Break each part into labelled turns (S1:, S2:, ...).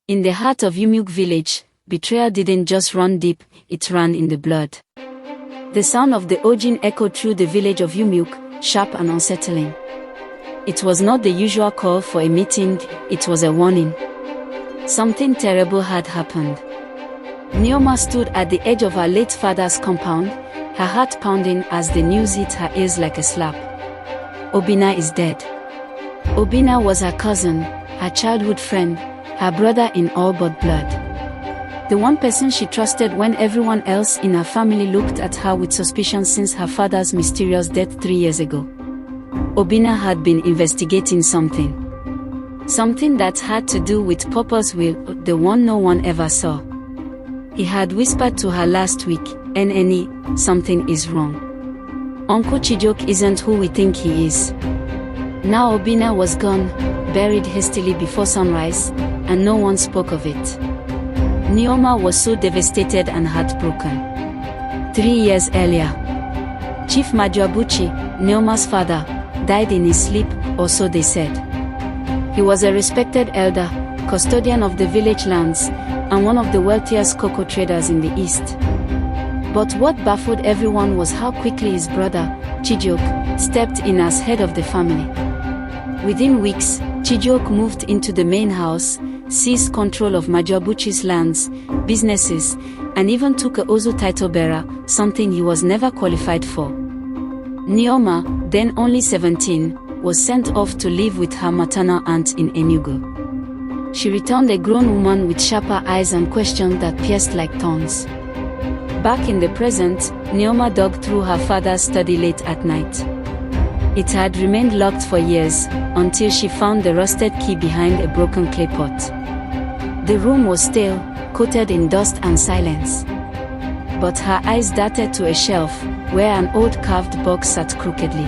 S1: In the heart of Yumuk village, betrayal didn't just run deep, it ran in the blood. The sound of the origin echoed through the village of Yumuk, sharp and unsettling. It was not the usual call for a meeting, it was a warning. Something terrible had happened. Neoma stood at the edge of her late father's compound, her heart pounding as the news hit her ears like a slap. Obinna is dead. Obinna was her cousin, her childhood friend, her brother in all but blood. The one person she trusted when everyone else in her family looked at her with suspicion since her father's mysterious death 3 years ago. Obinna had been investigating something. Something that had to do with Papa's will, the one no one ever saw. He had whispered to her last week, "NNE, something is wrong. Uncle Chijioke isn't who we think he is." Now Obinna was gone, buried hastily before sunrise, and no one spoke of it. Neoma was so devastated and heartbroken. 3 years earlier, Chief Majuabuchi, Neoma's father, died in his sleep, or so they said. He was a respected elder, custodian of the village lands, and one of the wealthiest cocoa traders in the east. But what baffled everyone was how quickly his brother, Chijioke, stepped in as head of the family. Within weeks, Chijioke moved into the main house, seized control of Majuabuchi's lands, businesses, and even took a Ozu title bearer, something he was never qualified for. Neoma, then only 17, was sent off to live with her maternal aunt in Enugu. She returned a grown woman with sharper eyes and questions that pierced like thorns. Back in the present, Neoma dug through her father's study late at night. It had remained locked for years, until she found the rusted key behind a broken clay pot. The room was stale, coated in dust and silence. But her eyes darted to a shelf, where an old carved box sat crookedly.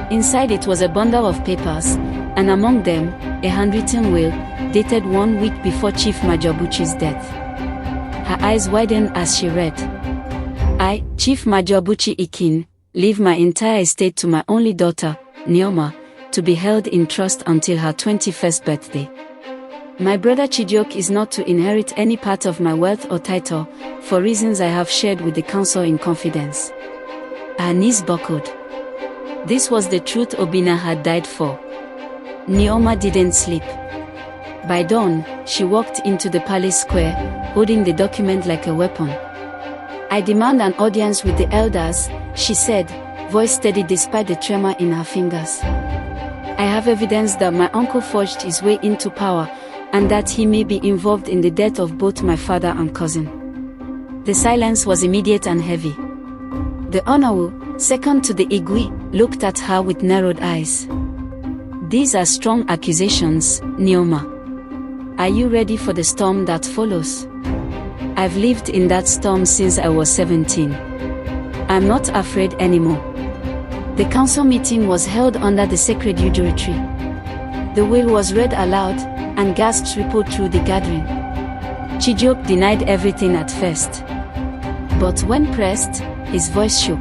S1: Inside it was a bundle of papers, and among them, a handwritten will, dated 1 week before Chief Majuabuchi's death. Her eyes widened as she read. "I, Chief Majuabuchi Ikin, leave my entire estate to my only daughter, Neoma, to be held in trust until her 21st birthday. My brother Chijioke is not to inherit any part of my wealth or title, for reasons I have shared with the council in confidence." Her knees buckled. This was the truth Obinna had died for. Neoma didn't sleep. By dawn, she walked into the palace square, holding the document like a weapon. "I demand an audience with the elders," she said, voice steady despite the tremor in her fingers. "I have evidence that my uncle forged his way into power, and that he may be involved in the death of both my father and cousin." The silence was immediate and heavy. The Onawu, second to the Igwe, looked at her with narrowed eyes. "These are strong accusations, Neoma. Are you ready for the storm that follows?" "I've lived in that storm since I was 17. I'm not afraid anymore." The council meeting was held under the sacred Ujiri tree. The will was read aloud, and gasps rippled through the gathering. Chijioke denied everything at first. But when pressed, his voice shook.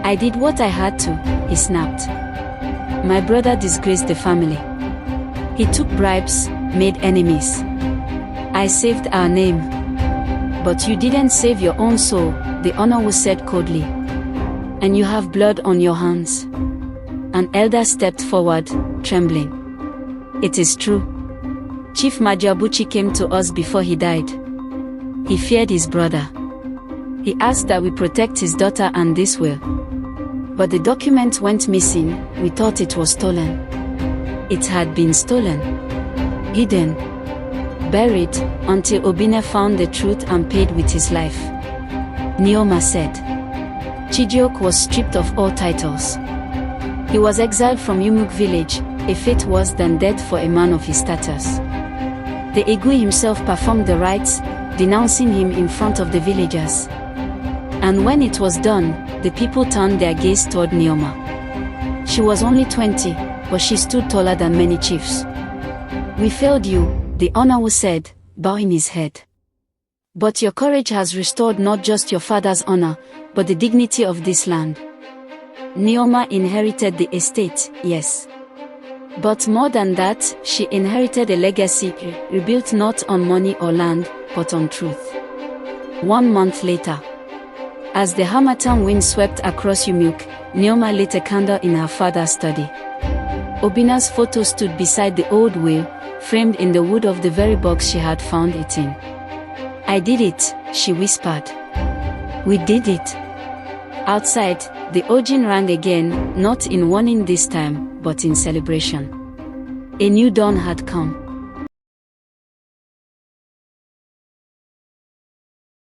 S1: "I did what I had to," he snapped. "My brother disgraced the family. He took bribes, made enemies. I saved our name. But you didn't save your own soul," the Onawu said coldly. "And you have blood on your hands." An elder stepped forward, trembling. "It is true. Chief Majuabuchi came to us before he died. He feared his brother. He asked that we protect his daughter and this will. But the document went missing, we thought it was stolen. It had been stolen. Hidden. Buried, until Obinna found the truth and paid with his life." Neoma said. Chijioke was stripped of all titles. He was exiled from Yumuk village, a fate worse than death for a man of his status. The Igwe himself performed the rites, denouncing him in front of the villagers. And when it was done, the people turned their gaze toward Neoma. She was only 20, but she stood taller than many chiefs. "We failed you," the Onawu said, bowing his head. "But your courage has restored not just your father's honor, but the dignity of this land." Neoma inherited the estate, yes. But more than that, she inherited a legacy rebuilt not on money or land, but on truth. 1 month later, as the Harmattan wind swept across Umuk, Neoma lit a candle in her father's study. Obina's photo stood beside the old will, framed in the wood of the very box she had found it in. "I did it," she whispered. "We did it." Outside, the Ojin rang again, not in warning this time, but in celebration. A new dawn had come.